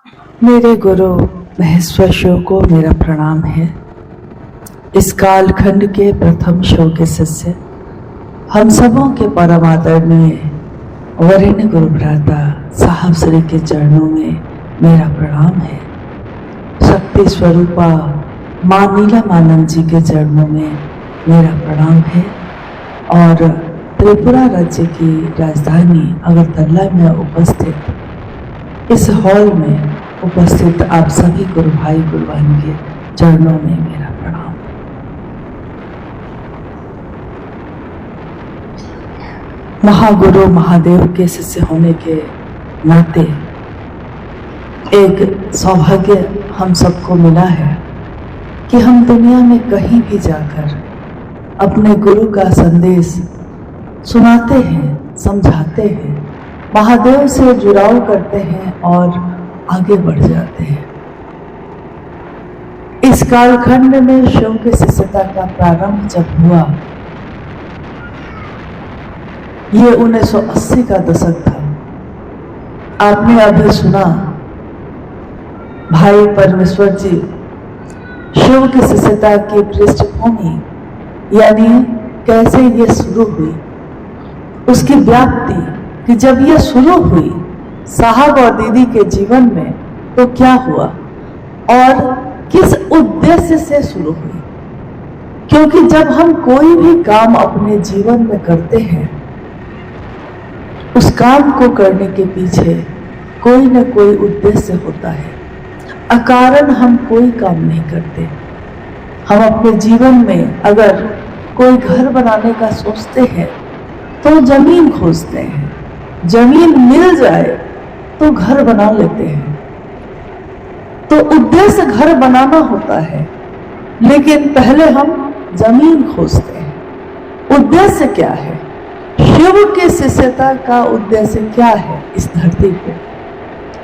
मेरे गुरु महेश्वर शिव को मेरा प्रणाम है। इस कालखंड के प्रथम शिव के शिष्य, हम सबों के परम आदरणीय वरिष्ठ गुरु भ्राता साहब श्री के चरणों में मेरा प्रणाम है। शक्ति स्वरूपा माँ नीलमानंद जी के चरणों में मेरा प्रणाम है। और त्रिपुरा राज्य की राजधानी अगरतला में उपस्थित इस हॉल में उपस्थित आप सभी गुरु भाई गुरु बहन के चरणों में मेरा प्रणाम। महागुरु महादेव के शिष्य होने के नाते एक सौभाग्य हम सबको मिला है कि हम दुनिया में कहीं भी जाकर अपने गुरु का संदेश सुनाते हैं, समझाते हैं, महादेव से जुड़ाव करते हैं और आगे बढ़ जाते हैं। इस कालखंड में शिव की शिष्यता का प्रारंभ जब हुआ, ये 1980 का दशक था। आपने अभी सुना भाई परमेश्वर जी शिव की शिष्यता की पृष्ठभूमि, यानी कैसे ये शुरू हुई, उसकी व्याप्ति कि जब ये शुरू हुई साहब और दीदी के जीवन में तो क्या हुआ और किस उद्देश्य से शुरू हुई। क्योंकि जब हम कोई भी काम अपने जीवन में करते हैं, उस काम को करने के पीछे कोई न कोई उद्देश्य होता है। अकारण हम कोई काम नहीं करते। हम अपने जीवन में अगर कोई घर बनाने का सोचते हैं तो जमीन खोजते हैं, जमीन मिल जाए तो घर बना लेते हैं। तो उद्देश्य घर बनाना होता है, लेकिन पहले हम जमीन खोजते हैं। उद्देश्य क्या है? शिव की शिष्यता का उद्देश्य क्या है इस धरती पे?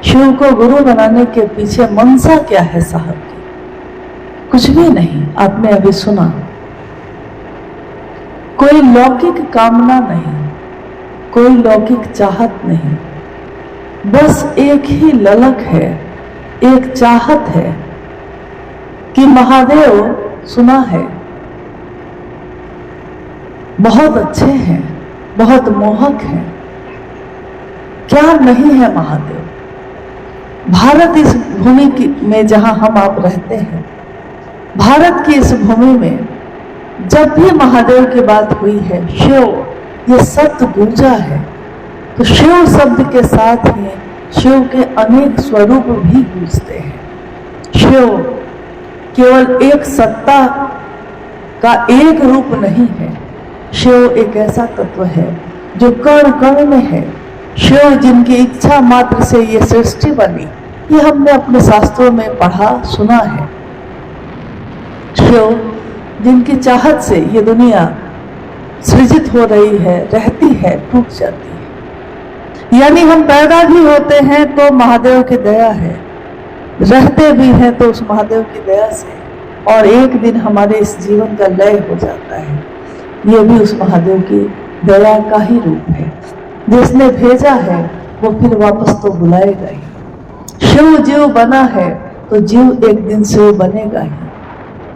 शिव को गुरु बनाने के पीछे मनसा क्या है साहब की? कुछ भी नहीं। आपने अभी सुना, कोई लौकिक कामना नहीं, कोई लौकिक चाहत नहीं, बस एक ही ललक है, एक चाहत है कि महादेव सुना है बहुत अच्छे हैं, बहुत मोहक हैं। क्या नहीं है महादेव? भारत इस भूमि की में जहां हम आप रहते हैं, भारत की इस भूमि में जब भी महादेव की बात हुई है, शिव ये शब्द गूंजा है, तो शिव शब्द के साथ ही शिव के अनेक स्वरूप भी गूंजते हैं। शिव केवल एक सत्ता का एक रूप नहीं है। शिव एक ऐसा तत्व है जो कण कण में है। शिव जिनकी इच्छा मात्र से ये सृष्टि बनी, ये हमने अपने शास्त्रों में पढ़ा सुना है। शिव जिनकी चाहत से ये दुनिया सृजित हो रही है, रहती है, टूट जाती है। यानी हम पैदा भी होते हैं तो महादेव की दया है, रहते भी हैं तो उस महादेव की दया से, और एक दिन हमारे इस जीवन का लय हो जाता है। ये भी उस महादेव की दया का ही रूप है। जिसने भेजा है वो फिर वापस तो बुलाएगा ही। शिव जीव बना है तो जीव एक दिन शिव बनेगा ही।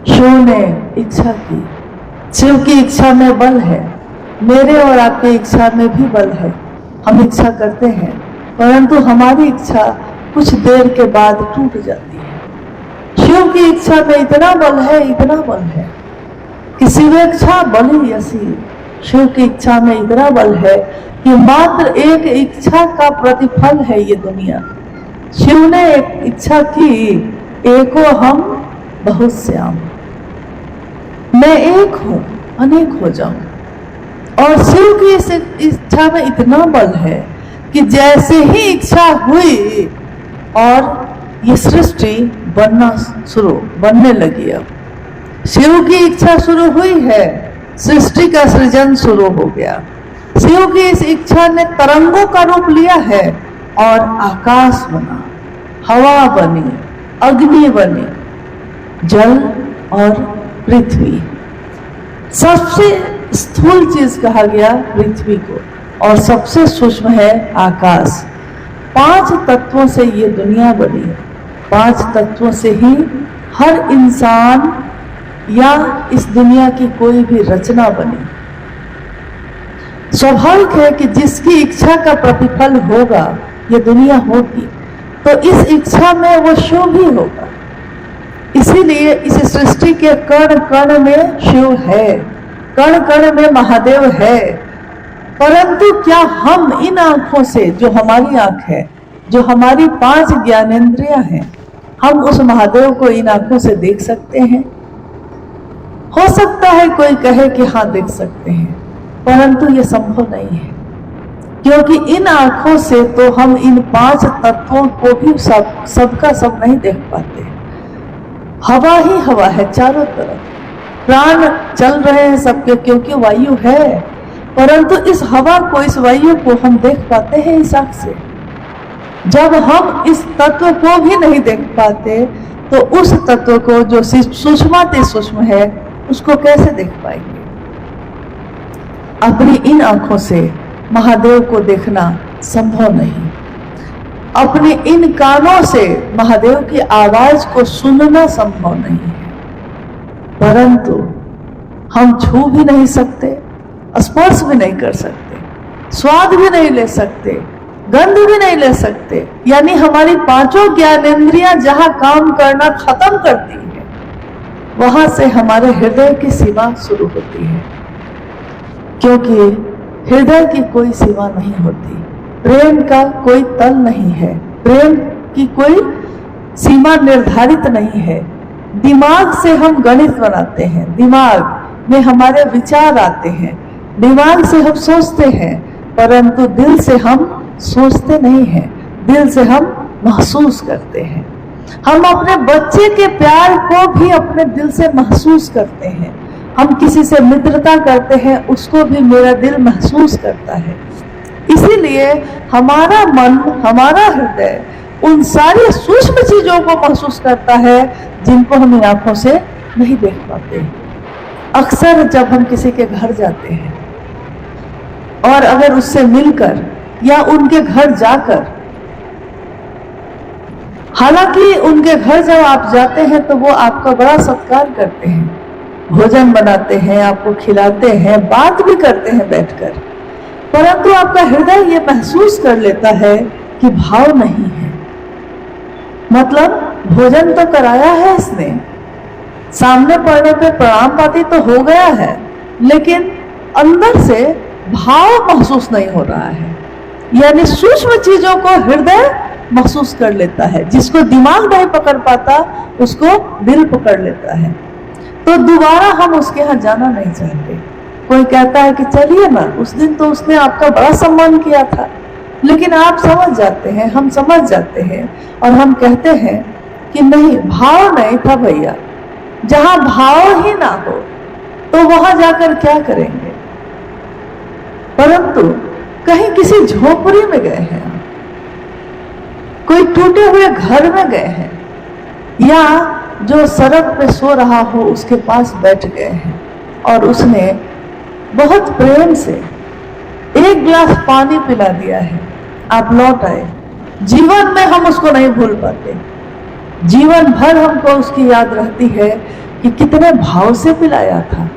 शिव ने इच्छा की, शिव की इच्छा में बल है, मेरे और आपकी इच्छा में भी बल है। हम इच्छा करते हैं, परंतु हमारी इच्छा कुछ देर के बाद टूट जाती है। शिव की इच्छा में इतना बल है, इतना बल है कि शिवेच्छा बलि यसी। शिव की इच्छा में इतना बल है कि मात्र एक इच्छा का प्रतिफल है ये दुनिया। शिव ने एक इच्छा की, एको हम बहुत श्याम, मैं एक हूं अनेक हो जाऊं। और शिव की इस इच्छा में इतना बल है कि जैसे ही इच्छा हुई और ये सृष्टि बनने लगी। अब शिव की इच्छा शुरू हुई है, सृष्टि का सृजन शुरू हो गया। शिव की इस इच्छा ने तरंगों का रूप लिया है और आकाश बना, हवा बनी, अग्नि बनी, जल और पृथ्वी। सबसे स्थूल चीज कहा गया पृथ्वी को, और सबसे सूक्ष्म है आकाश। 5 तत्वों से ये दुनिया बनी है। 5 तत्वों से ही हर इंसान या इस दुनिया की कोई भी रचना बनी। स्वाभाविक है कि जिसकी इच्छा का प्रतिफल होगा ये दुनिया होगी, तो इस इच्छा में वो शिव भी होगा। इसीलिए इस सृष्टि के कण कण में शिव है, कण कण में महादेव है। परंतु क्या हम इन आंखों से, जो हमारी आंख है, जो हमारी 5 ज्ञानेंद्रियां हैं, हम उस महादेव को इन आंखों से देख सकते हैं? हो सकता है कोई कहे कि हाँ देख सकते हैं, परंतु ये संभव नहीं है, क्योंकि इन आंखों से तो हम इन 5 तत्वों को भी सबका सब नहीं देख पाते। हवा ही हवा है चारों तरफ, प्राण चल रहे हैं सबके, क्योंकि वायु है, परंतु इस हवा को, इस वायु को हम देख पाते हैं इस आंख से। जब हम इस तत्व को भी नहीं देख पाते तो उस तत्व को जो सूक्ष्माति सूक्ष्म है उसको कैसे देख पाएंगे? अपनी इन आंखों से महादेव को देखना संभव नहीं। अपने इन कानों से महादेव की आवाज को सुनना संभव नहीं है। परंतु हम छू भी नहीं सकते, स्पर्श भी नहीं कर सकते, स्वाद भी नहीं ले सकते, गंध भी नहीं ले सकते। यानी हमारी 5 ज्ञानेंद्रियां जहां काम करना खत्म करती है, वहां से हमारे हृदय की सीमा शुरू होती है, क्योंकि हृदय की कोई सीमा नहीं होती। प्रेम का कोई तल नहीं है, प्रेम की कोई सीमा निर्धारित नहीं है। दिमाग से हम गणित बनाते हैं, दिमाग में हमारे विचार आते हैं, दिमाग से हम सोचते हैं, परंतु दिल से हम सोचते नहीं हैं, दिल से हम महसूस करते हैं। हम अपने बच्चे के प्यार को भी अपने दिल से महसूस करते हैं। हम किसी से मित्रता करते हैं, उसको भी मेरा दिल महसूस करता है। इसीलिए हमारा मन, हमारा हृदय उन सारी सूक्ष्म चीजों को महसूस करता है जिनको हम आंखों से नहीं देख पाते। अक्सर जब हम किसी के घर जाते हैं और अगर उससे मिलकर या उनके घर जाकर, हालांकि उनके घर जब आप जाते हैं तो वो आपका बड़ा सत्कार करते हैं, भोजन बनाते हैं, आपको खिलाते हैं, बात भी करते हैं बैठकर, परंतु आपका हृदय ये महसूस कर लेता है कि भाव नहीं है। मतलब भोजन तो कराया है इसने, सामने पड़ने पे प्रणाम पाती तो हो गया है, लेकिन अंदर से भाव महसूस नहीं हो रहा है। यानी सूक्ष्म चीजों को हृदय महसूस कर लेता है, जिसको दिमाग नहीं पकड़ पाता उसको दिल पकड़ लेता है। तो दोबारा हम उसके यहाँ जाना नहीं चाहते। कोई कहता है कि चलिए ना, उस दिन तो उसने आपका बड़ा सम्मान किया था, लेकिन आप समझ जाते हैं, हम समझ जाते हैं और हम कहते हैं कि नहीं, भाव नहीं था भैया। जहां भाव ही ना हो तो वहां जाकर क्या करेंगे? परंतु कहीं किसी झोपड़ी में गए हैं, कोई टूटे हुए घर में गए हैं, या जो सड़क पे सो रहा हो उसके पास बैठ गए हैं और उसने बहुत प्रेम से 1 गिलास पानी पिला दिया है, आप लौट आए। जीवन में हम उसको नहीं भूल पाते, जीवन भर हमको उसकी याद रहती है कि कितने भाव से पिलाया था।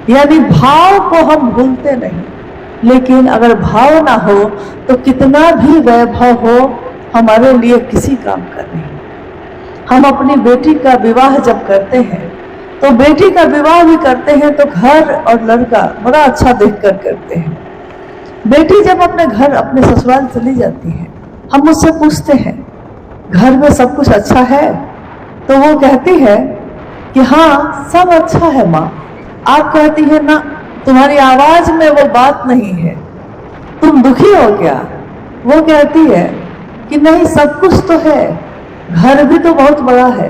यानी भाव को हम भूलते नहीं, लेकिन अगर भाव ना हो तो कितना भी वैभव हो हमारे लिए किसी काम का नहीं। हम अपनी बेटी का विवाह जब करते हैं तो बेटी का विवाह भी करते हैं तो घर और लड़का बड़ा अच्छा देखकर करते हैं। बेटी जब अपने घर, अपने ससुराल चली जाती है, हम उससे पूछते हैं घर में सब कुछ अच्छा है? तो वो कहती है कि हाँ सब अच्छा है माँ। आप कहती है ना, तुम्हारी आवाज में वो बात नहीं है, तुम दुखी हो क्या? वो कहती है कि नहीं, सब कुछ तो है, घर भी तो बहुत बड़ा है,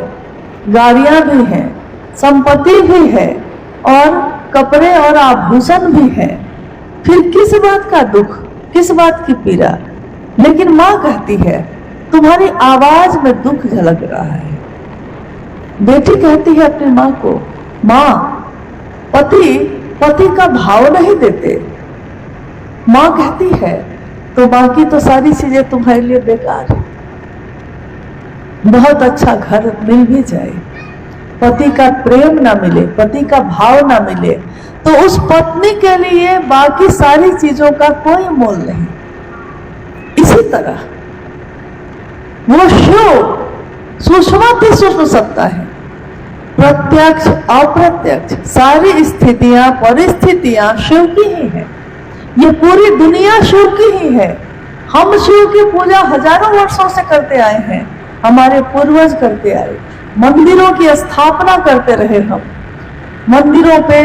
गाड़ियां भी हैं, संपत्ति भी है और कपड़े और आभूषण भी है, फिर किस बात का दुख, किस बात की पीड़ा? लेकिन माँ कहती है तुम्हारी आवाज में दुख झलक रहा है। बेटी कहती है अपनी माँ को, माँ पति का भाव नहीं देते। माँ कहती है तो बाकी तो सारी चीजें तुम्हारे लिए बेकार है। बहुत अच्छा घर मिल भी जाए, पति का प्रेम ना मिले, पति का भाव ना मिले, तो उस पत्नी के लिए बाकी सारी चीजों का कोई मोल नहीं। इसी तरह वो शिव सूक्ष्माति सूक्ष्म सत्ता है, प्रत्यक्ष अप्रत्यक्ष सारी स्थितियां परिस्थितियां शिव की ही है। ये पूरी दुनिया शिव की ही है। हम शिव की पूजा हजारों वर्षों से करते आए हैं, हमारे पूर्वज करते आए। मंदिरों की स्थापना करते रहे हम, मंदिरों पे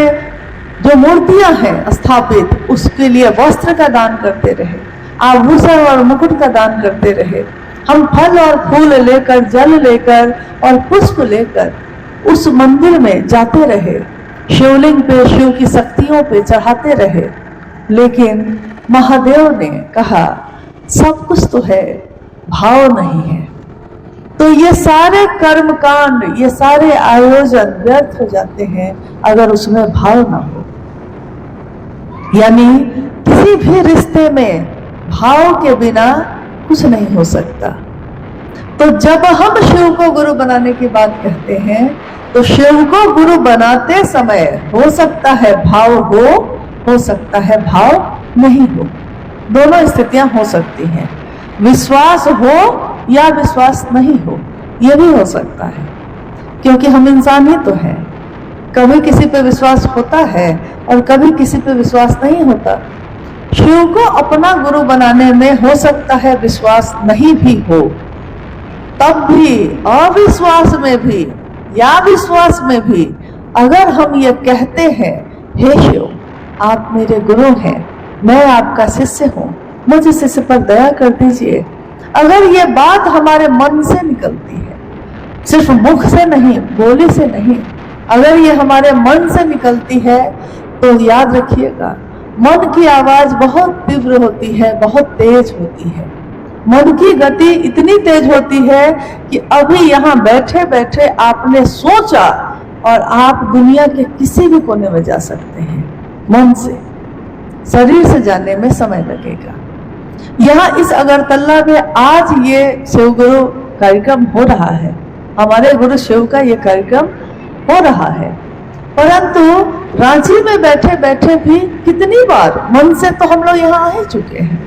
जो मूर्तियां हैं स्थापित उसके लिए वस्त्र का दान करते रहे, आभूषण और मुकुट का दान करते रहे। हम फल और फूल लेकर, जल लेकर और पुष्प लेकर उस मंदिर में जाते रहे, शिवलिंग पे शिव की शक्तियों पे चढ़ाते रहे। लेकिन महादेव ने कहा सब कुछ तो है, भाव नहीं है, तो ये सारे कर्म कांड, ये सारे आयोजन व्यर्थ हो जाते हैं अगर उसमें भाव ना हो। यानी किसी भी रिश्ते में भाव के बिना कुछ नहीं हो सकता। तो जब हम शिव को गुरु बनाने की बात कहते हैं, तो शिव को गुरु बनाते समय हो सकता है भाव हो सकता है भाव नहीं हो, दोनों स्थितियां हो सकती हैं। विश्वास हो या विश्वास नहीं हो, यह भी हो सकता है, क्योंकि हम इंसान ही तो हैं। कभी किसी पे विश्वास होता है और कभी किसी पे विश्वास नहीं होता। शिव को अपना गुरु बनाने में हो सकता है विश्वास नहीं भी हो, तब भी अविश्वास में भी या विश्वास में भी अगर हम ये कहते हैं, हे शिव आप मेरे गुरु हैं, मैं आपका शिष्य हूँ, मुझे शिष्य पर दया कर दीजिए, अगर ये बात हमारे मन से निकलती है, सिर्फ मुख से नहीं, बोली से नहीं, अगर ये हमारे मन से निकलती है, तो याद रखिएगा मन की आवाज बहुत तीव्र होती है, बहुत तेज होती है। मन की गति इतनी तेज होती है कि अभी यहाँ बैठे बैठे आपने सोचा और आप दुनिया के किसी भी कोने में जा सकते हैं। मन से, शरीर से जाने में समय लगेगा। यहाँ इस अगरतला में आज ये शिव गुरु कार्यक्रम हो रहा है, हमारे गुरु शिव का ये कार्यक्रम हो रहा है, परंतु रांची में बैठे बैठे भी कितनी बार मन से तो हम लोग यहाँ आ ही चुके हैं,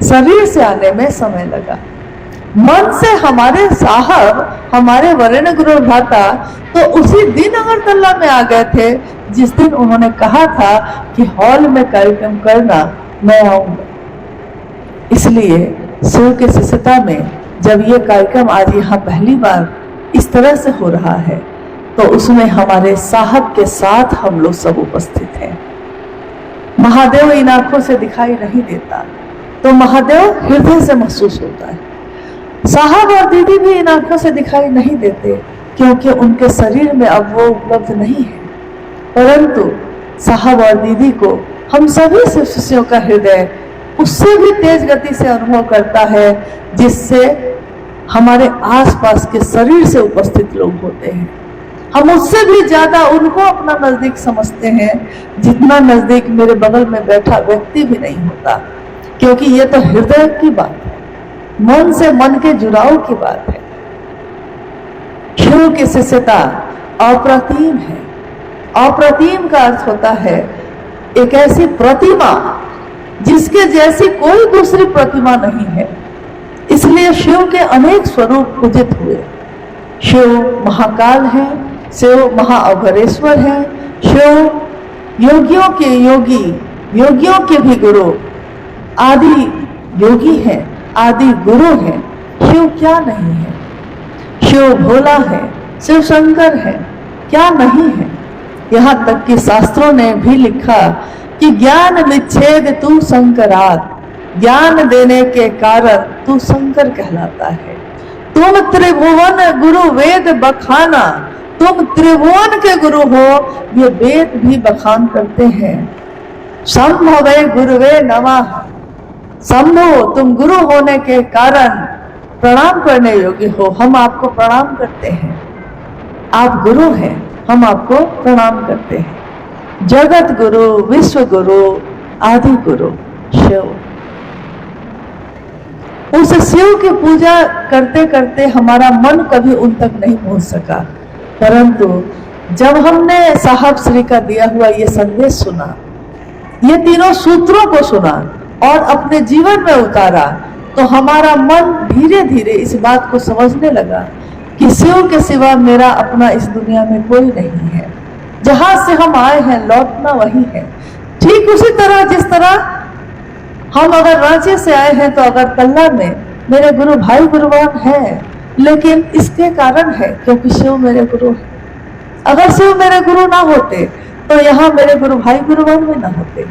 शरीर से आने में समय लगा। मन से हमारे साहब, हमारे वरेण्य गुरु भ्राता तो उसी दिन अगरतला में आ गए थे जिस दिन उन्होंने कहा था कि हॉल में कार्यक्रम करना, मैं आऊंगा। इसलिए शिव के शिष्यता में जब ये कार्यक्रम आज यहाँ पहली बार इस तरह से हो रहा है, तो उसमें हमारे साहब के साथ हम लोग सब उपस्थित हैं। महादेव इन आंखों से दिखाई नहीं देता, तो महादेव हृदय से महसूस होता है। साहब और दीदी भी इन आंखों से दिखाई नहीं देते, क्योंकि उनके शरीर में अब वो उपलब्ध नहीं है, परंतु साहब और दीदी को हम सभी शिष्यों का हृदय उससे भी तेज गति से अनुभव करता है, जिससे हमारे आसपास के शरीर से उपस्थित लोग होते हैं। हम उससे भी ज्यादा उनको अपना नजदीक समझते हैं, जितना नजदीक मेरे बगल में बैठा व्यक्ति भी नहीं होता, क्योंकि ये तो हृदय की बात है, मन से मन के जुड़ाव की बात है। शिव की शिष्यता अप्रतिम है। अप्रतिम का अर्थ होता है एक ऐसी प्रतिमा जिसके जैसी कोई दूसरी प्रतिमा नहीं है। इसलिए शिव के अनेक स्वरूप पूजित हुए। शिव महाकाल है, शिव महाअघोरेश्वर है, शिव योगियों के योगी, योगियों के भी गुरु, आदि योगी है, आदि गुरु है। शिव क्या नहीं है? शिव भोला है, शिव शंकर है, क्या नहीं है? यहाँ तक कि शास्त्रों ने भी लिखा कि ज्ञान विच्छेद तू शंकरात, ज्ञान देने के कारण तू शंकर कहलाता है। तुम त्रिभुवन गुरु वेद बखाना, तुम त्रिभुवन के गुरु हो, ये वेद भी बखान करते हैं। संभवे गुरुवे नमः, संभव तुम गुरु होने के कारण प्रणाम करने योग्य हो, हम आपको प्रणाम करते हैं। आप गुरु हैं, हम आपको प्रणाम करते हैं। जगत गुरु, विश्व गुरु, आदि गुरु शिव। उस शिव की पूजा करते करते हमारा मन कभी उन तक नहीं पहुंच सका, परंतु जब हमने साहब श्री का दिया हुआ ये संदेश सुना, ये तीनों सूत्रों को सुना और अपने जीवन में उतारा, तो हमारा मन धीरे धीरे इस बात को समझने लगा कि शिव के सिवा मेरा अपना इस दुनिया में कोई नहीं है। जहां से हम आए हैं लौटना वही है। ठीक उसी तरह जिस तरह हम अगर रांची से आए हैं तो अगरतला में मेरे गुरु भाई गुरुवान है, लेकिन इसके कारण है क्योंकि शिव मेरे गुरु है। अगर शिव मेरे गुरु ना होते तो यहाँ मेरे गुरु भाई गुरुवान भी ना होते,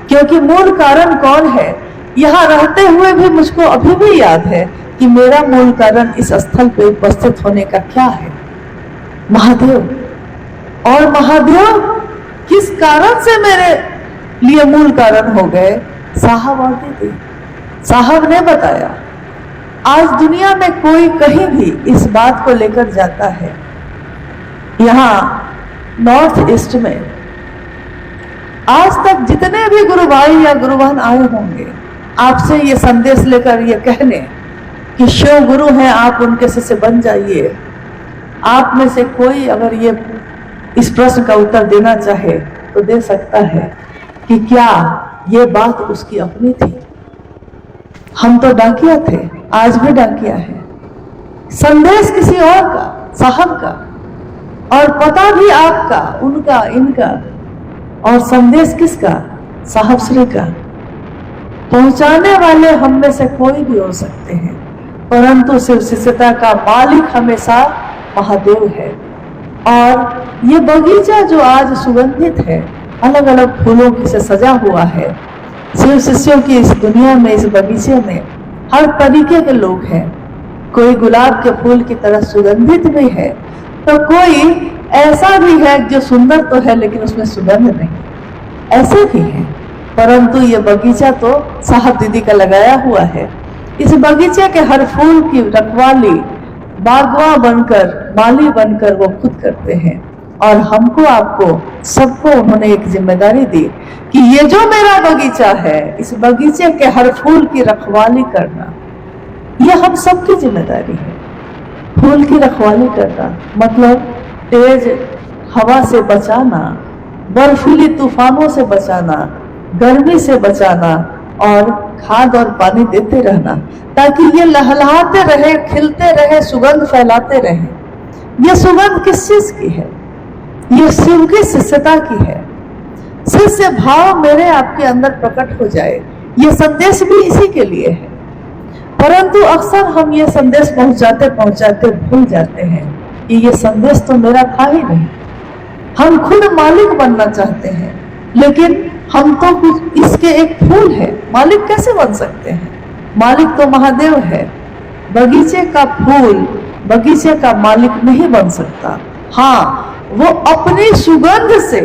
क्योंकि मूल कारण कौन है। यहाँ रहते हुए भी मुझको अभी भी याद है कि मेरा मूल कारण इस स्थल पे उपस्थित होने का क्या है, महादेव। और महादेव किस कारण से मेरे लिए मूल कारण हो गए, साहब और दीदी। साहब ने बताया। आज दुनिया में कोई कहीं भी इस बात को लेकर जाता है, यहाँ नॉर्थ ईस्ट में आज तक जितने भी गुरु भाई या गुरुवान आए होंगे आपसे ये संदेश लेकर ये कहने कि शिव गुरु हैं, आप उनके शिष्य बन जाइए। आप में से कोई अगर ये इस प्रश्न का उत्तर देना चाहे तो दे सकता है कि क्या ये बात उसकी अपनी थी। हम तो डाकिया थे, आज भी डाकिया है। संदेश किसी और का, साहब का, और पता भी आपका, उनका, इनका, और संदेश किसका, साहब श्री का। पहुंचाने वाले हम में से कोई भी हो सकते हैं, परंतु शिव शिष्यता का मालिक हमेशा महादेव है। और ये बगीचा जो आज सुगंधित है, अलग अलग फूलों से सजा हुआ है, शिव शिष्यों की इस दुनिया में, इस बगीचे में हर तरीके के लोग हैं। कोई गुलाब के फूल की तरह सुगंधित भी है, तो कोई ऐसा भी है जो सुंदर तो है लेकिन उसमें सुगंध नहीं, ऐसे भी है। परंतु ये बगीचा तो साहब दीदी का लगाया हुआ है। इस बगीचे के हर फूल की रखवाली बागवा बनकर, माली बनकर वो खुद करते हैं। और हमको, आपको, सबको उन्होंने एक जिम्मेदारी दी कि ये जो मेरा बगीचा है, इस बगीचे के हर फूल की रखवाली करना, ये हम सबकी जिम्मेदारी है। फूल की रखवाली करना मतलब तेज हवा से बचाना, बर्फीली तूफानों से बचाना, गर्मी से बचाना, और खाद और पानी देते रहना, ताकि ये लहलहाते रहे, खिलते रहे, सुगंध फैलाते रहे। ये सुगंध किस चीज की है, ये शिव की शिष्यता की है। शिष्य भाव मेरे आपके अंदर प्रकट हो जाए, ये संदेश भी इसी के लिए है। परंतु अक्सर हम ये संदेश पहुंचाते पहुंचाते भूल जाते हैं कि ये संदेश तो मेरा था ही नहीं। हम खुद मालिक बनना चाहते हैं, लेकिन हम तो कुछ इसके एक फूल है, मालिक कैसे बन सकते हैं। मालिक तो महादेव है। बगीचे का फूल बगीचे का मालिक नहीं बन सकता। हाँ, वो अपनी सुगंध से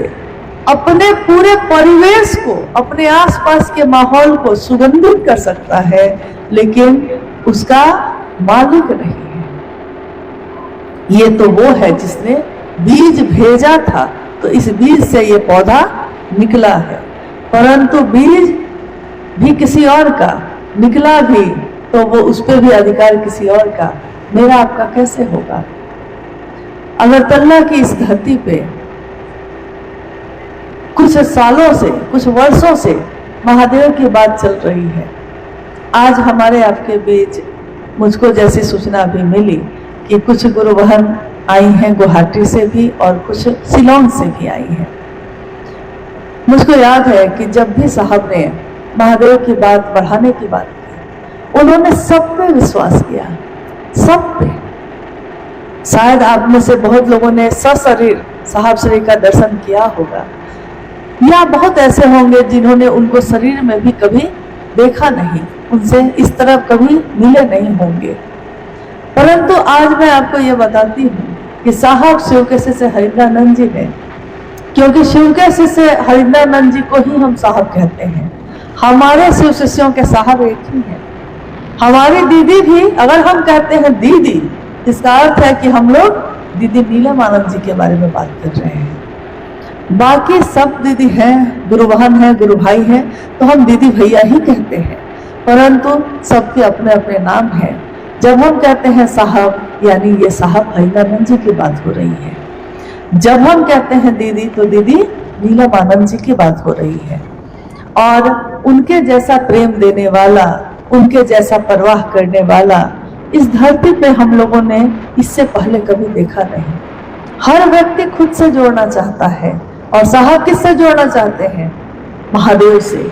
अपने पूरे परिवेश को, अपने आसपास के माहौल को सुगंधित कर सकता है, लेकिन उसका मालिक नहीं है। ये तो वो है जिसने बीज भेजा था, तो इस बीज से ये पौधा निकला है। परंतु बीज भी किसी और का, निकला भी तो वो उस पर भी अधिकार किसी और का, मेरा आपका कैसे होगा। अगरतला की इस धरती पे कुछ सालों से, कुछ वर्षों से महादेव की बात चल रही है। आज हमारे आपके बीच मुझको जैसी सूचना भी मिली कि कुछ गुरु बहन आई हैं गुवाहाटी से भी और कुछ शिलोंग से भी आई हैं। मुझको याद है कि जब भी साहब ने महादेव की बात बढ़ाने की बात की, उन्होंने सब पे विश्वास किया, सब पे। शायद आप में से बहुत लोगों ने सशरीर साहब श्री का दर्शन किया होगा, या बहुत ऐसे होंगे जिन्होंने उनको शरीर में भी कभी देखा नहीं, उनसे इस तरह कभी मिले नहीं होंगे। परंतु आज मैं आपको ये बताती हूँ कि साहब शिव के शिष्य हरिद्रानंद जी ने, क्योंकि शिव के शिष्य हरिद्रानंद जी को ही हम साहब कहते हैं। हमारे शिव शिष्यों के साहब एक ही हैं। हमारी दीदी भी, अगर हम कहते हैं दीदी, इसका अर्थ है कि हम लोग दीदी नीलम जी के बारे में बात कर रहे हैं। बाकी सब दीदी हैं, गुरु बहन हैं, गुरु भाई हैं, तो हम दीदी भैया ही कहते हैं। परंतु सबके अपने अपने नाम हैं। जब हम कहते हैं साहब, यानी ये साहब भैरवानंद जी की बात हो रही है। जब हम कहते हैं दीदी, तो दीदी नीलमानंद जी की बात हो रही है। और उनके जैसा प्रेम देने वाला, उनके जैसा परवाह करने वाला इस धरती पे हम लोगों ने इससे पहले कभी देखा नहीं। हर व्यक्ति खुद से जोड़ना चाहता है, और साहब किससे जोड़ना चाहते हैं? महादेव से।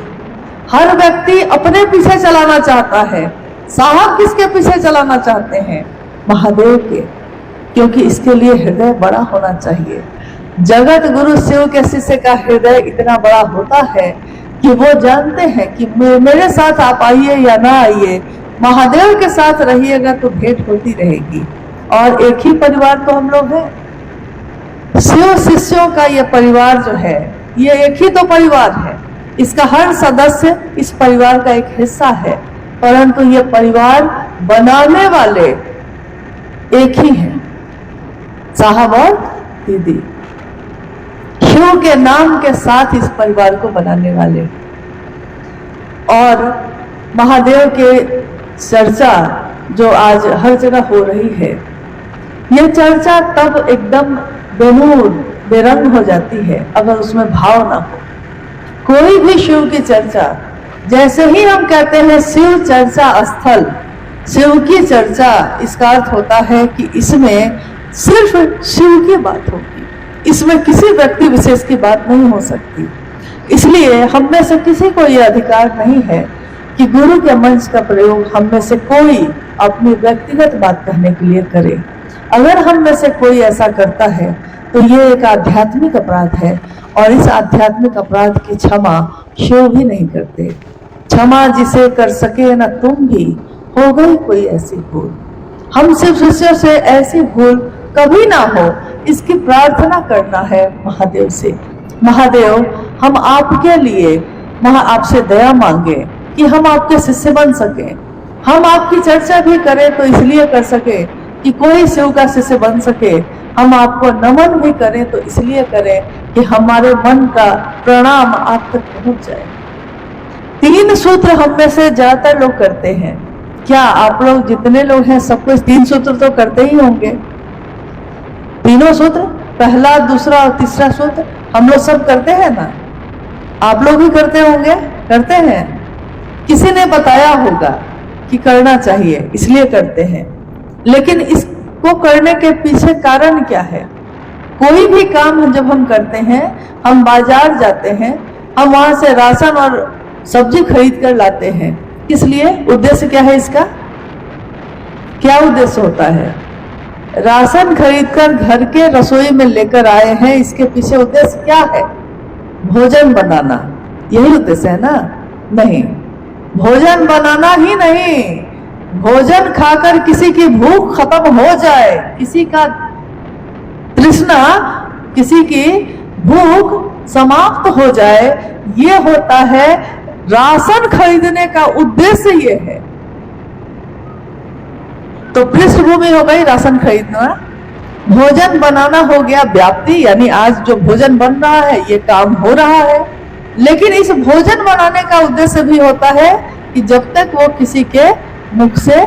हर व्यक्ति अपने पीछे चलाना चाहता है, साहब किसके पीछे चलाना चाहते हैं? महादेव के, क्योंकि इसके लिए हृदय बड़ा होना चाहिए। जगत गुरु शिव के शिष्य का हृदय इतना बड़ा होता है कि वो जानते हैं कि मेरे साथ आप आइए या ना आइए, महादेव के साथ रहिएगा तो भेंट होती रहेगी। और एक ही परिवार तो हम लोग हैं। शिव शिष्यों का ये परिवार जो है, ये एक ही तो परिवार है। इसका हर सदस्य इस परिवार का एक हिस्सा है, परंतु ये परिवार बनाने वाले एक ही हैं, साहब और दीदी। शिव के नाम के साथ इस परिवार को बनाने वाले। और महादेव के चर्चा जो आज हर जगह हो रही है, यह चर्चा तब एकदम बेनूर बेरंग हो जाती है अगर उसमें भाव ना हो। कोई भी शिव की चर्चा, जैसे ही हम कहते हैं शिव चर्चा स्थल, शिव की चर्चा, इसका अर्थ होता है कि इसमें सिर्फ शिव की बात होगी, इसमें किसी व्यक्ति विशेष की बात नहीं हो सकती। इसलिए हम में से किसी को यह अधिकार नहीं है कि गुरु के मंच का प्रयोग हम में से कोई अपनी व्यक्तिगत बात कहने के लिए करे। अगर हम में से कोई ऐसा करता है तो ये एक आध्यात्मिक अपराध है, और इस आध्यात्मिक अपराध की क्षमा शिव भी नहीं करते। क्षमा जिसे कर सके न तुम भी, हो गई कोई ऐसी भूल। हम सिर्फ शिष्यों से ऐसी भूल कभी ना हो, इसकी प्रार्थना करना है महादेव से। महादेव, हम आपके लिए आपसे दया मांगे कि हम आपके शिष्य बन सके। हम आपकी चर्चा भी करें तो इसलिए कर सके कि कोई शिव का शिष्य बन सके। हम आपको नमन भी करें तो इसलिए करें कि हमारे मन का प्रणाम आप तक पहुंच जाए। 3 सूत्र हम में से ज्यादातर लोग करते हैं। क्या आप लोग जितने लोग हैं सबको 3 सूत्र तो करते ही होंगे? तीनों सूत्र, पहला, दूसरा और तीसरा सूत्र हम लोग सब करते हैं ना? आप लोग भी करते होंगे? करते हैं। किसी ने बताया होगा कि करना चाहिए, इसलिए करते हैं। लेकिन इसको करने के पीछे कारण क्या है? कोई भी काम जब हम करते हैं, हम बाजार जाते हैं, हम वहां से राशन और सब्जी खरीद कर लाते हैं। किस लिए? उद्देश्य क्या है इसका? क्या उद्देश्य होता है? राशन खरीदकर घर के रसोई में लेकर आए हैं, इसके पीछे उद्देश्य क्या है? भोजन बनाना, यही उद्देश्य है ना? नहीं, भोजन बनाना ही नहीं, भोजन खाकर किसी की भूख खत्म हो जाए, किसी का तृष्णा, किसी की भूख समाप्त हो जाए, ये होता है राशन खरीदने का उद्देश्य। ये है तो पृष्ठभूमि हो गई राशन खरीदना। भोजन बनाना हो गया व्याप्ति, यानी आज जो भोजन बन रहा है ये काम हो रहा है। लेकिन इस भोजन बनाने का उद्देश्य भी होता है कि जब तक वो किसी के मुख से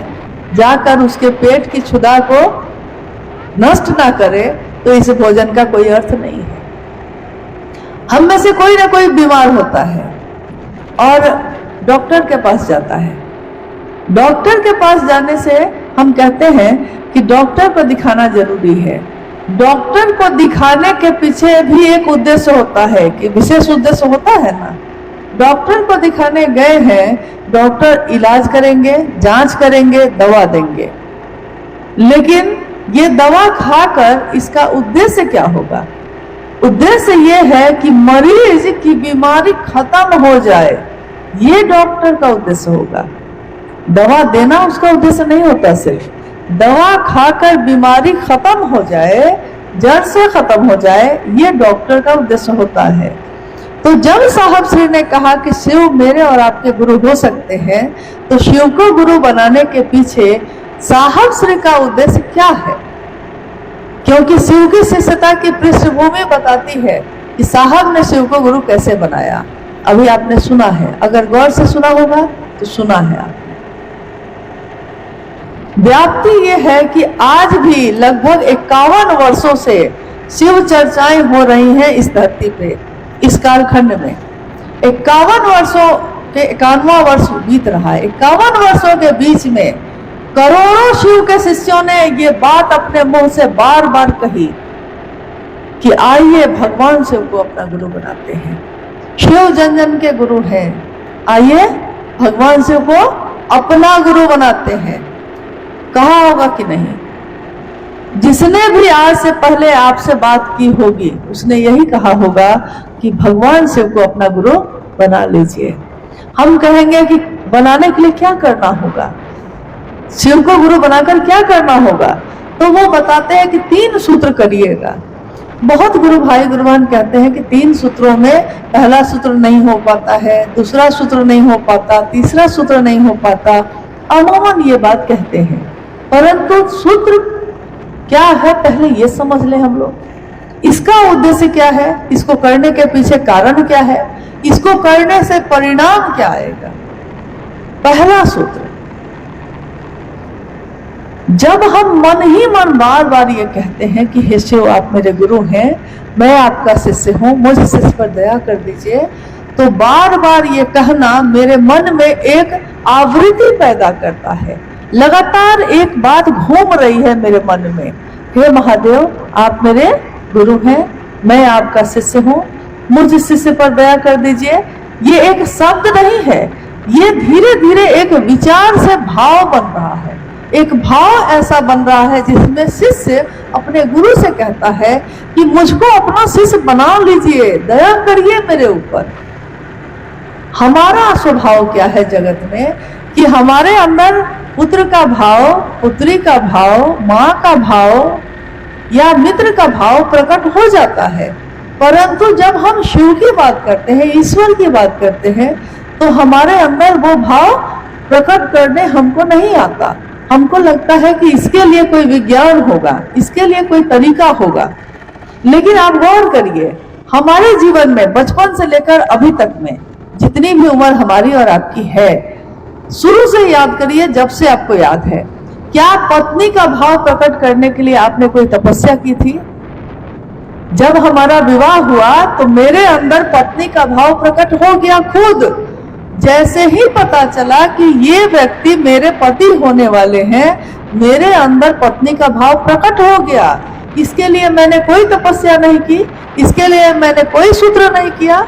जाकर उसके पेट की क्षुधा को नष्ट ना करे, तो इस भोजन का कोई अर्थ नहीं है। हम में से कोई ना कोई बीमार होता है और डॉक्टर के पास जाता है। डॉक्टर के पास जाने से हम कहते हैं कि डॉक्टर को दिखाना जरूरी है। डॉक्टर को दिखाने के पीछे भी एक उद्देश्य होता है, कि विशेष उद्देश्य होता है ना। डॉक्टर को दिखाने गए हैं, डॉक्टर इलाज करेंगे, जांच करेंगे, दवा देंगे। लेकिन ये दवा खाकर इसका उद्देश्य क्या होगा? उद्देश्य ये है कि मरीज की बीमारी खत्म हो जाए, ये डॉक्टर का उद्देश्य होगा। दवा देना उसका उद्देश्य नहीं होता। सिर्फ दवा खाकर बीमारी खत्म हो जाए, जड़ से खत्म हो जाए, ये डॉक्टर का उद्देश्य होता है। तो जब साहब श्री ने कहा कि शिव मेरे और आपके गुरु हो सकते हैं, तो शिव को गुरु बनाने के पीछे साहब श्री का उद्देश्य क्या है? क्योंकि शिव की शिष्यता की पृष्ठभूमि बताती है कि साहब ने शिव को गुरु कैसे बनाया। अभी आपने सुना है, अगर गौर से सुना होगा तो सुना है आपने। व्याप्ति ये है कि आज भी लगभग 51 वर्षों से शिव चर्चाएं हो रही हैं इस धरती पे, इस कालखंड में। 51 वर्षों के 51वां वर्ष बीत रहा है। 51 वर्षों के बीच में करोड़ों शिव के शिष्यों ने ये बात अपने मुंह से बार बार कही कि आइए भगवान शिव को अपना गुरु बनाते हैं, शिव जन जन के गुरु हैं, आइए भगवान शिव को अपना गुरु बनाते हैं। कहा होगा कि नहीं? जिसने भी आज से पहले आपसे बात की होगी उसने यही कहा होगा कि भगवान शिव को अपना गुरु बना लीजिए। हम कहेंगे कि बनाने के लिए क्या करना होगा, शिव को गुरु बनाकर क्या करना होगा, तो वो बताते हैं कि 3 सूत्र करिएगा। बहुत गुरु भाई गुरु बहन कहते हैं कि 3 सूत्रों में पहला सूत्र नहीं हो पाता है, दूसरा सूत्र नहीं हो पाता, तीसरा सूत्र नहीं हो पाता। अमूमन ये बात कहते हैं, परंतु सूत्र क्या है पहले ये समझ ले हम लोग। इसका उद्देश्य क्या है, इसको करने के पीछे कारण क्या है, इसको करने से परिणाम क्या आएगा। पहला सूत्र, जब हम मन ही मन बार बार ये कहते हैं कि हे शिव आप मेरे गुरु हैं, मैं आपका शिष्य हूं, मुझ शिष्य पर दया कर दीजिए, तो बार बार ये कहना मेरे मन में एक आवृत्ति पैदा करता है। लगातार एक बात घूम रही है मेरे मन में, हे महादेव आप मेरे गुरु हैं, मैं आपका शिष्य हूं, मुझ शिष्य पर दया कर दीजिए। ये एक शब्द नहीं है, ये धीरे धीरे एक विचार से भाव बन रहा है। एक भाव ऐसा बन रहा है जिसमें शिष्य अपने गुरु से कहता है कि मुझको अपना शिष्य बना लीजिए, दया करिए मेरे ऊपर। हमारा स्वभाव क्या है जगत में कि हमारे अंदर पुत्र का भाव, पुत्री का भाव, माँ का भाव या मित्र का भाव प्रकट हो जाता है, परंतु जब हम शिव की बात करते हैं, ईश्वर की बात करते हैं, तो हमारे अंदर वो भाव प्रकट करने हमको नहीं आता। हमको लगता है कि इसके लिए कोई विज्ञान होगा, इसके लिए कोई तरीका होगा। लेकिन आप गौर करिए, हमारे जीवन में बचपन से लेकर अभी तक में जितनी भी उम्र हमारी और आपकी है, शुरू से याद करिए, जब से आपको याद है, क्या पत्नी का भाव प्रकट करने के लिए आपने कोई तपस्या की थी? जब हमारा विवाह हुआ तो मेरे अंदर पत्नी का भाव प्रकट हो गया खुद। जैसे ही पता चला कि ये व्यक्ति मेरे पति होने वाले हैं, मेरे अंदर पत्नी का भाव प्रकट हो गया। इसके लिए मैंने कोई तपस्या नहीं की, इसके लिए मैंने कोई सूत्र नहीं किया।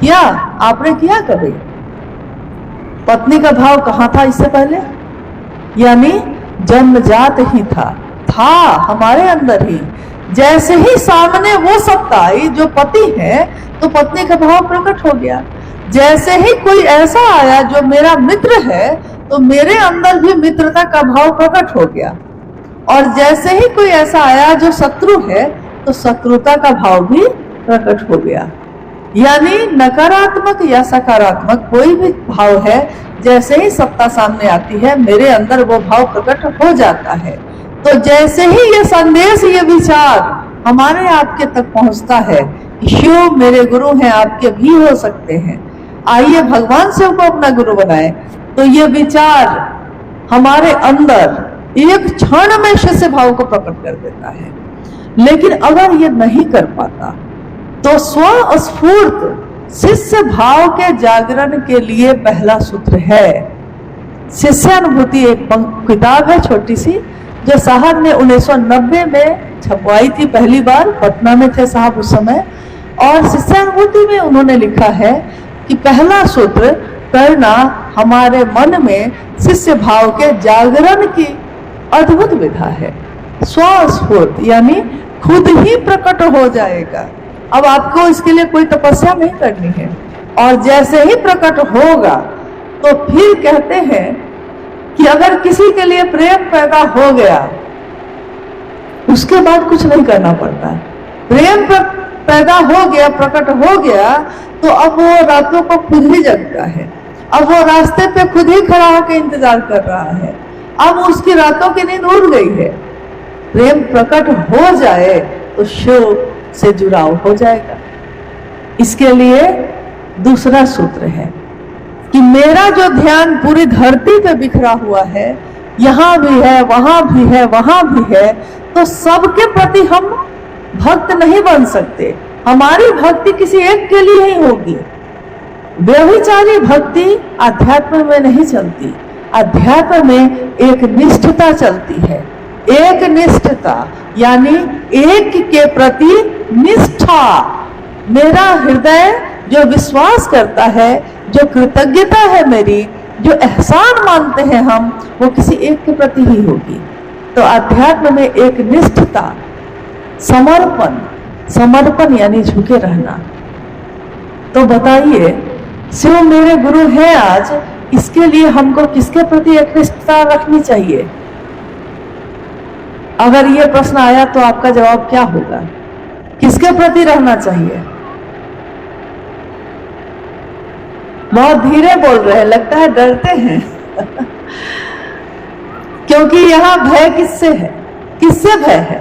क्या आपने किया कभी? पत्नी का भाव कहाँ था इससे पहले? यानी जन्मजात ही था हमारे अंदर ही। जैसे ही सामने वो सत्ता आई जो पति है, तो पत्नी का भाव प्रकट हो गया। जैसे ही कोई ऐसा आया जो मेरा मित्र है, तो मेरे अंदर भी मित्रता का भाव प्रकट हो गया। और जैसे ही कोई ऐसा आया जो शत्रु है, तो शत्रुता का भाव भी प्रकट हो गया। यानी नकारात्मक या सकारात्मक कोई भी भाव है, जैसे ही सत्ता सामने आती है, मेरे अंदर वो भाव प्रकट हो जाता है। तो जैसे ही ये संदेश, ये विचार हमारे आपके तक पहुंचता है, शिव मेरे गुरु हैं, आपके भी हो सकते हैं, आइए भगवान शिव को अपना गुरु बनाए, तो ये विचार हमारे अंदर एक क्षण में शिष्य भाव को प्रकट कर देता है। लेकिन अगर ये नहीं कर पाता, तो स्वस्फूर्त शिष्य भाव के जागरण के लिए पहला सूत्र है शिष्यानुभूति। एक किताब है छोटी सी, जो साहब ने 1990 में छपवाई थी, पहली बार पटना में थे साहब उस समय। और शिष्यानुभूति में उन्होंने लिखा है कि पहला सूत्र करना हमारे मन में शिष्य भाव के जागरण की अद्भुत विधा है। स्वस्फूर्त यानी खुद ही प्रकट हो जाएगा। अब आपको इसके लिए कोई तपस्या नहीं करनी है, और जैसे ही प्रकट होगा, तो फिर कहते हैं कि अगर किसी के लिए प्रेम पैदा हो गया, उसके बाद कुछ नहीं करना पड़ता। प्रेम पैदा हो गया, प्रकट हो गया, तो अब वो रातों को खुद ही जगता है, अब वो रास्ते पे खुद ही खड़ा होकर इंतजार कर रहा है, अब उसकी रातों की नींद उड़ गई है। प्रेम प्रकट हो जाए तो शिव से जुड़ाव हो जाएगा। इसके लिए दूसरा सूत्र है कि मेरा जो ध्यान पूरी धरती पे बिखरा हुआ है, यहाँ भी है, वहां भी है, वहां भी है, तो सबके प्रति हम भक्त नहीं बन सकते। हमारी भक्ति किसी एक के लिए ही होगी। व्यभिचारी भक्ति अध्यात्म में नहीं चलती। अध्यात्म में एक निष्ठता चलती है, एक निष्ठता यानी एक के प्रति निष्ठा। मेरा हृदय जो विश्वास करता है, जो कृतज्ञता है मेरी, जो एहसान मानते हैं हम, वो किसी एक के प्रति ही होगी। तो अध्यात्म में एक निष्ठता, समर्पण, समर्पण यानी झुके रहना। तो बताइए, शिव मेरे गुरु हैं आज, इसके लिए हमको किसके प्रति एक निष्ठता रखनी चाहिए? अगर ये प्रश्न आया तो आपका जवाब क्या होगा? किसके प्रति रहना चाहिए? बहुत धीरे बोल रहे हैं, लगता है डरते हैं क्योंकि यहां भय किससे है? किससे भय है?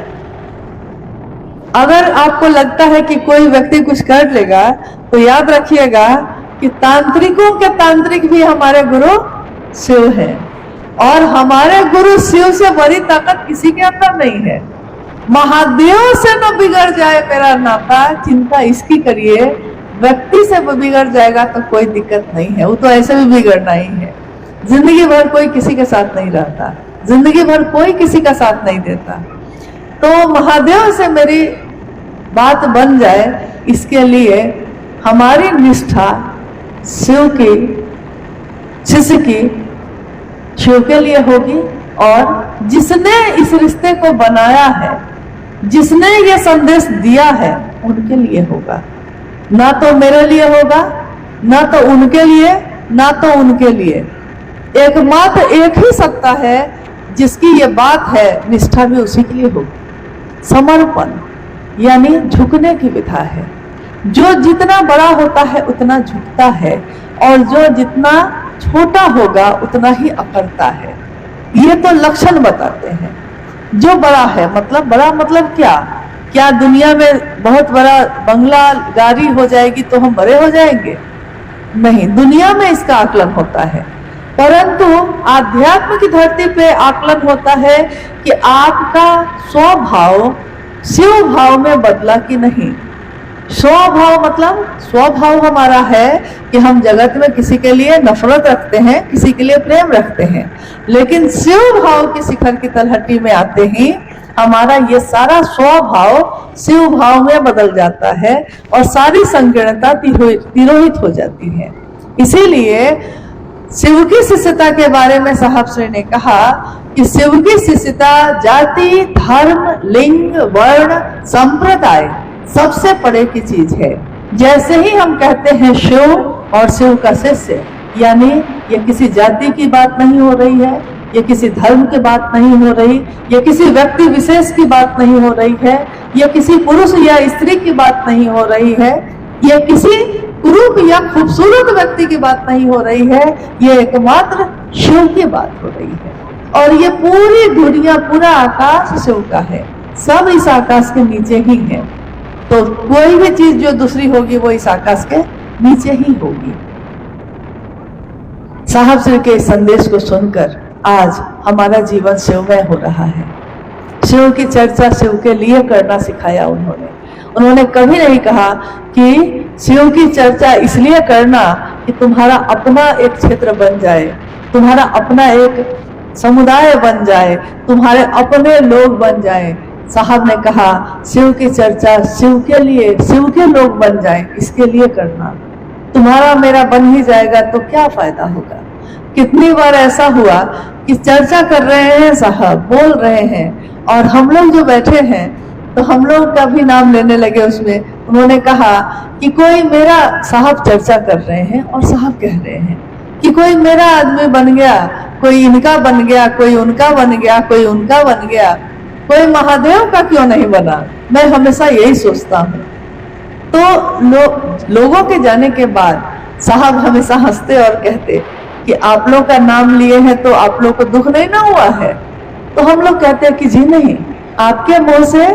अगर आपको लगता है कि कोई व्यक्ति कुछ कर लेगा तो याद रखिएगा कि तांत्रिकों के तांत्रिक भी हमारे गुरु शिव हैं, और हमारे गुरु शिव से बड़ी ताकत किसी के अंदर नहीं है। महादेव से न बिगड़ जाए मेरा नाता, चिंता इसकी करिए। व्यक्ति से बिगड़ जाएगा तो कोई दिक्कत नहीं है, वो तो ऐसे भी बिगड़ना ही है। जिंदगी भर कोई किसी के साथ नहीं रहता, जिंदगी भर कोई किसी का साथ नहीं देता। तो महादेव से मेरी बात बन जाए, इसके लिए हमारी निष्ठा शिव की, शिष्य की शिव के लिए होगी, और जिसने इस रिश्ते को बनाया है, जिसने ये संदेश दिया है, उनके लिए होगा। ना तो मेरे लिए होगा, ना तो उनके लिए, ना तो उनके लिए। एकमात्र एक ही सत्ता है जिसकी ये बात है, निष्ठा भी उसी के लिए होगी। समर्पण यानी झुकने की विधा है। जो जितना बड़ा होता है उतना झुकता है, और जो जितना छोटा होगा उतना ही अकड़ता है। ये तो लक्षण बताते हैं। जो बड़ा है, मतलब बड़ा मतलब क्या दुनिया में बहुत बड़ा बंगला गाड़ी हो जाएगी तो हम बड़े हो जाएंगे? नहीं, दुनिया में इसका आकलन होता है, परंतु आध्यात्म की धरती पे आकलन होता है कि आपका स्वभाव शिव भाव में बदला कि नहीं। स्वभाव मतलब स्वभाव हमारा है कि हम जगत में किसी के लिए नफरत रखते हैं, किसी के लिए प्रेम रखते हैं, लेकिन शिव भाव की शिखर की तलहटी में आते ही हमारा ये सारा स्वभाव शिव भाव में बदल जाता है, और सारी संकीर्णता तिरोहित हो जाती है। इसीलिए शिव की शिष्यता के बारे में साहब श्री ने कहा कि शिव की शिष्यता जाति, धर्म, लिंग, वर्ण, संप्रदाय सबसे परे की चीज है। जैसे ही हम कहते हैं शिव और शिव का शिष्य, यानी ये किसी जाति की बात नहीं हो रही है, ये किसी धर्म की बात नहीं हो रही, ये किसी व्यक्ति विशेष की बात नहीं हो रही है, ये किसी पुरुष या स्त्री की बात नहीं हो रही है, ये किसी कुरूप या खूबसूरत व्यक्ति की बात नहीं हो रही है, ये एकमात्र शिव की बात हो रही है। और ये पूरी दुनिया, पूरा आकाश शिव का है, सब इस आकाश के नीचे ही है। तो कोई भी चीज जो दूसरी होगी वो इस आकाश के नीचे ही होगी। साहब श्री के इस संदेश को सुनकर आज हमारा जीवन शिवमय हो रहा है। शिव की चर्चा शिव के लिए करना सिखाया उन्होंने कभी नहीं कहा कि शिव की चर्चा इसलिए करना कि तुम्हारा अपना एक क्षेत्र बन जाए, तुम्हारा अपना एक समुदाय बन जाए, तुम्हारे अपने लोग बन जाए। साहब ने कहा शिव की चर्चा शिव के लिए, शिव के लोग बन जाए, इसके लिए करना। तुम्हारा मेरा बन ही जाएगा तो क्या फायदा होगा। कितनी बार ऐसा हुआ कि चर्चा कर रहे हैं साहब, बोल रहे हैं, और हम लोग जो बैठे हैं तो हम लोग का भी नाम लेने लगे उसमें। उन्होंने कहा कि कोई मेरा, साहब चर्चा कर रहे हैं और साहब कह रहे हैं कि कोई मेरा आदमी बन गया, कोई इनका बन गया, कोई उनका बन गया, कोई उनका बन गया, कोई महादेव का क्यों नहीं बना। मैं हमेशा यही सोचता हूँ। तो लोगों के जाने के बाद साहब हमेशा हंसते और कहते कि आप लोग का नाम लिए हैं तो आप लोग को दुख नहीं ना हुआ है। तो हम लोग कहते हैं कि जी नहीं, आपके मुंह से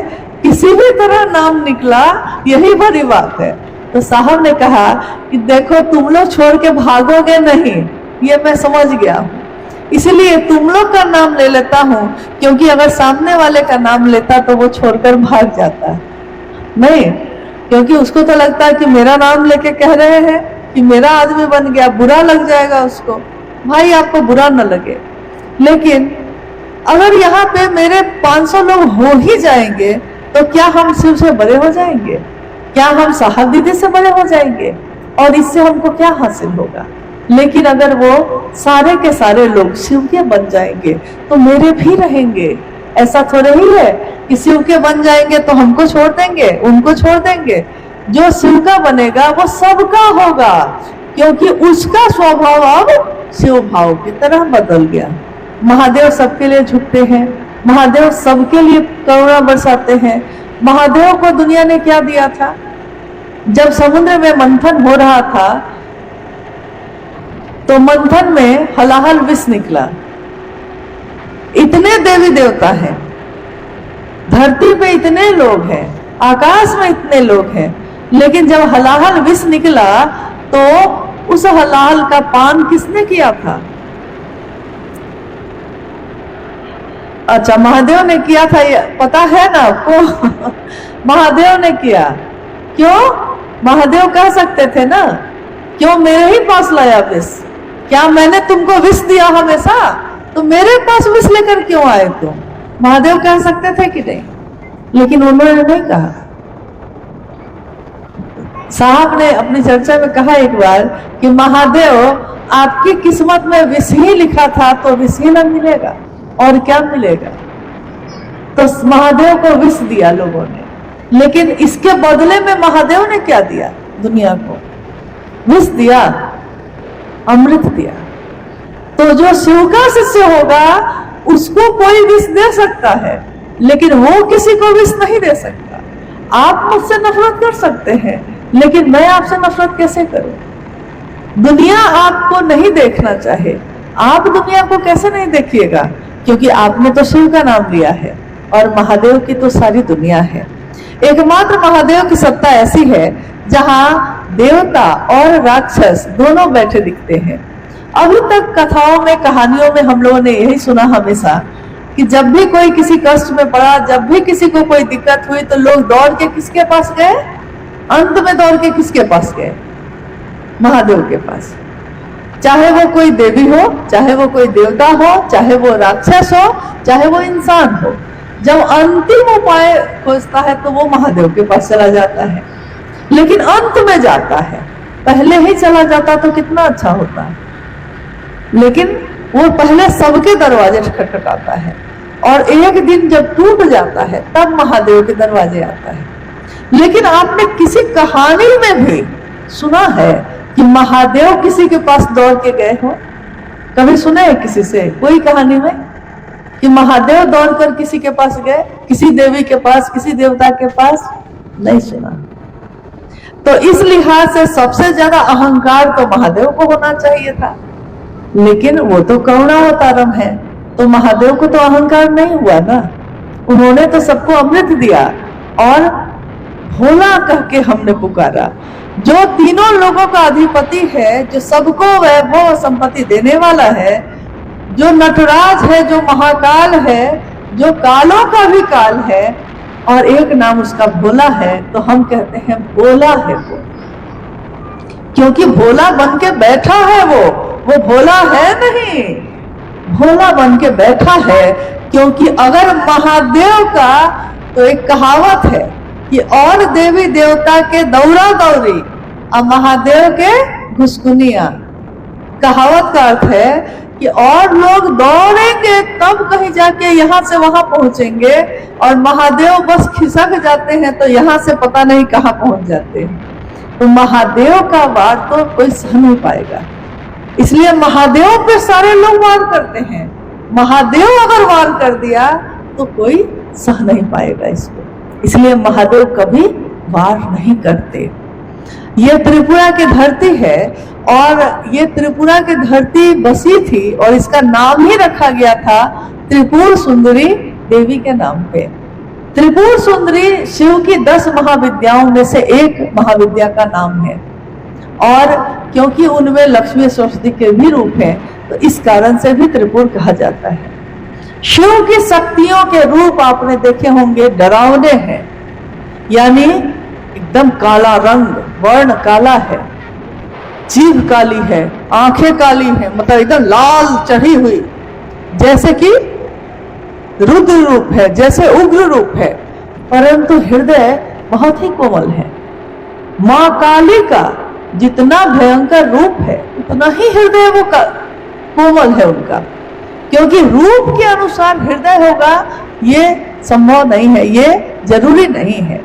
किसी भी तरह नाम निकला, यही बड़ी बात है। तो साहब ने कहा कि देखो तुम लोग छोड़ के भागोगे नहीं, ये मैं समझ गया हूँ, इसलिए तुम लोग का नाम ले लेता हूँ, क्योंकि अगर सामने वाले का नाम लेता तो वो छोड़कर भाग जाता है। नहीं, क्योंकि उसको तो लगता है कि मेरा नाम लेके कह रहे हैं कि मेरा आदमी बन गया, बुरा लग जाएगा उसको। भाई आपको बुरा न लगे, लेकिन अगर यहाँ पे मेरे 500 लोग हो ही जाएंगे तो क्या हम शिव से बड़े हो जाएंगे? क्या हम साहब दीदी से बड़े हो जाएंगे? और इससे हमको क्या हासिल होगा? लेकिन अगर वो सारे के सारे लोग शिव के बन जाएंगे तो मेरे भी रहेंगे। ऐसा थोड़ा ही है कि शिव के बन जाएंगे तो हमको छोड़ देंगे, उनको छोड़ देंगे। जो शिव का बनेगा वो सबका होगा, क्योंकि उसका स्वभाव अब शिव भाव की तरह बदल गया। महादेव सबके लिए झुकते हैं, महादेव सबके लिए करुणा बरसाते हैं। महादेव को दुनिया ने क्या दिया था? जब समुद्र में मंथन हो रहा था तो मंथन में हलाहल विष निकला। इतने देवी देवता हैं, धरती पे इतने लोग हैं, आकाश में इतने लोग हैं, लेकिन जब हलाहल विष निकला तो उस हलाहल का पान किसने किया था? अच्छा, महादेव ने किया था, ये पता है ना आपको? महादेव ने किया। क्यों? महादेव कह सकते थे ना, क्यों मेरे ही पास लाया विष? क्या मैंने तुमको विष दिया हमेशा? तो मेरे पास विष लेकर क्यों आए तुम? महादेव कह सकते थे कि नहीं, लेकिन उन्होंने नहीं कहा। साहब ने अपनी चर्चा में कहा एक बार कि महादेव आपकी किस्मत में विष ही लिखा था तो विष ही न मिलेगा, और क्या मिलेगा? तो महादेव को विष दिया लोगों ने, लेकिन इसके बदले में महादेव ने क्या दिया? दुनिया को विष दिया, अमृत दिया। तो जो शिव का शिष्य होगा उसको कोई विष दे सकता है, लेकिन वो किसी को विष नहीं दे सकता। आप मुझसे नफरत कर सकते हैं, लेकिन मैं आपसे नफरत कैसे करूं? दुनिया आपको नहीं देखना चाहे, आप दुनिया को कैसे नहीं देखिएगा? क्योंकि आपने तो शिव का नाम लिया है, और महादेव की तो सारी दुनिया है। एकमात्र महादेव की सत्ता ऐसी है जहां देवता और राक्षस दोनों बैठे दिखते हैं। अभी तक कथाओं में, कहानियों में हम लोगों ने यही सुना हमेशा कि जब भी कोई किसी कष्ट में पड़ा, जब भी किसी को कोई दिक्कत हुई, तो लोग दौड़ के किसके पास गए? अंत में दौड़ के किसके पास गए? महादेव के पास। चाहे वो कोई देवी हो, चाहे वो कोई देवता हो, चाहे वो राक्षस हो, चाहे वो इंसान हो, जब अंतिम उपाय खोजता है तो वो महादेव के पास चला जाता है। लेकिन अंत में जाता है, पहले ही चला जाता तो कितना अच्छा होता। लेकिन वो पहले सबके दरवाजे खटखटाता है, और एक दिन जब टूट जाता है तब महादेव के दरवाजे आता है। लेकिन आपने किसी कहानी में भी सुना है कि महादेव किसी के पास दौड़ के गए हो? कभी सुने है किसी से कोई कहानी में कि महादेव दौड़कर किसी के पास गए, किसी देवी के पास, किसी देवता के पास? नहीं सुना। तो इस लिहाज से सबसे ज्यादा अहंकार तो महादेव को होना चाहिए था, लेकिन वो तो करुणावतारम है, तो महादेव को तो अहंकार नहीं हुआ ना। उन्होंने तो सबको अमृत दिया और भोला कह के हमने पुकारा। जो तीनों लोगों का अधिपति है, जो सबको वैभव संपत्ति देने वाला है, जो नटराज है, जो महाकाल है, जो कालों का भी काल है, और एक नाम उसका भोला है, तो हम कहते हैं भोला है वो, क्योंकि भोला बन के बैठा है। वो भोला है नहीं, भोला बन के बैठा है। क्योंकि अगर महादेव का, तो एक कहावत है कि और देवी देवता के दौरा दौरी और महादेव के घुसकुनिया। कहावत का अर्थ है कि और लोग दौड़ेंगे तब कहीं जाके यहाँ से वहां पहुंचेंगे, और महादेव बस खिसक जाते हैं तो यहाँ से पता नहीं कहाँ पहुंच जाते हैं। तो महादेव का वार तो कोई सह नहीं पाएगा, इसलिए महादेव पे सारे लोग वार करते हैं। महादेव अगर वार कर दिया तो कोई सह नहीं पाएगा इसको, इसलिए महादेव कभी वार नहीं करते। ये त्रिपुरा की धरती है, और ये त्रिपुरा की धरती बसी थी, और इसका नाम ही रखा गया था त्रिपुर सुंदरी देवी के नाम पे। त्रिपुर सुंदरी शिव की 10 महाविद्याओं में से एक महाविद्या का नाम है, और क्योंकि उनमें लक्ष्मी सरस्वती के भी रूप हैं, तो इस कारण से भी त्रिपुर कहा जाता है। शिव की शक्तियों के रूप आपने देखे होंगे, डरावने हैं, यानी एकदम काला रंग, वर्ण काला है, जीभ काली है, आंखें काली हैं, मतलब एकदम लाल चढ़ी हुई, जैसे कि रुद्र रूप है, जैसे उग्र रूप है, परंतु हृदय बहुत ही कोमल है। मां काली का जितना भयंकर रूप है उतना ही हृदय वो कोमल है उनका, क्योंकि रूप के अनुसार हृदय होगा ये संभव नहीं है, ये जरूरी नहीं है।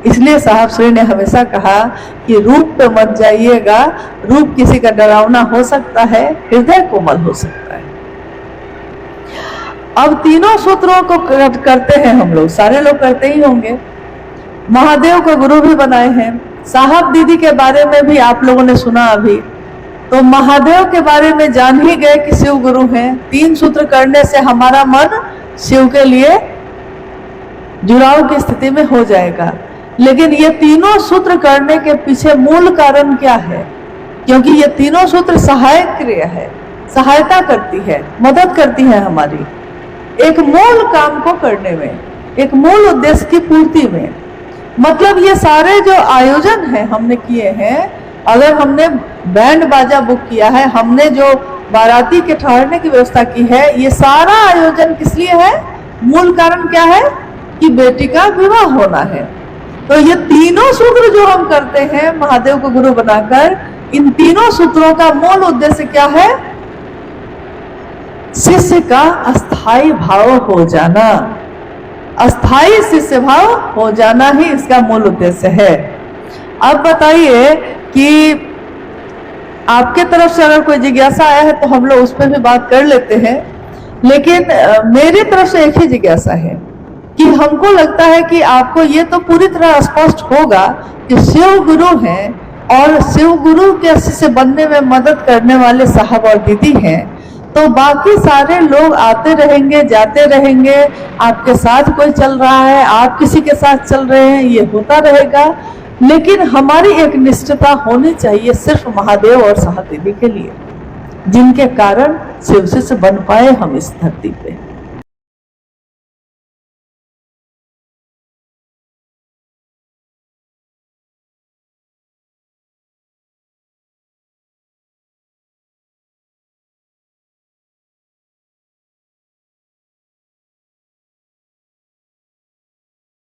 इसलिए साहब श्री ने हमेशा कहा कि रूप पे मत जाइएगा, रूप किसी का डरावना हो सकता है, हृदय कोमल हो सकता है। अब तीनों सूत्रों को करते हैं हम लोग, सारे लोग करते ही होंगे। महादेव को गुरु भी बनाए हैं। साहब दीदी के बारे में भी आप लोगों ने सुना अभी, तो महादेव के बारे में जान ही गए कि शिव गुरु हैं। 3 सूत्र करने से हमारा मन शिव के लिए जुड़ाव की स्थिति में हो जाएगा। लेकिन ये तीनों सूत्र करने के पीछे मूल कारण क्या है? क्योंकि ये तीनों सूत्र सहायक क्रिया है, सहायता करती है, मदद करती है हमारी एक मूल काम को करने में, एक मूल उद्देश्य की पूर्ति में। मतलब ये सारे जो आयोजन है हमने किए हैं, अगर हमने बैंड बाजा बुक किया है, हमने जो बाराती के ठहरने की व्यवस्था की है, ये सारा आयोजन किस लिए है? मूल कारण क्या है? कि बेटी का विवाह होना है। तो ये तीनों सूत्र जो हम करते हैं महादेव को गुरु बनाकर, इन तीनों सूत्रों का मूल उद्देश्य क्या है? शिष्य का अस्थाई भाव हो जाना, अस्थाई शिष्य भाव हो जाना ही इसका मूल उद्देश्य है। अब बताइए कि आपके तरफ से अगर कोई जिज्ञासा आया है तो हम लोग उस पर भी बात कर लेते हैं, लेकिन मेरी तरफ से एक ही जिज्ञासा है कि हमको लगता है कि आपको ये तो पूरी तरह स्पष्ट होगा कि शिव गुरु हैं और शिव गुरु के शिष्य बनने में मदद करने वाले साहब और दीदी हैं, तो बाकी सारे लोग आते रहेंगे, जाते रहेंगे, आपके साथ कोई चल रहा है, आप किसी के साथ चल रहे हैं, ये होता रहेगा। लेकिन हमारी एक निष्ठता होनी चाहिए सिर्फ महादेव और साहब दीदी के लिए, जिनके कारण शिव शिष्य बन पाए हम इस धरती पे।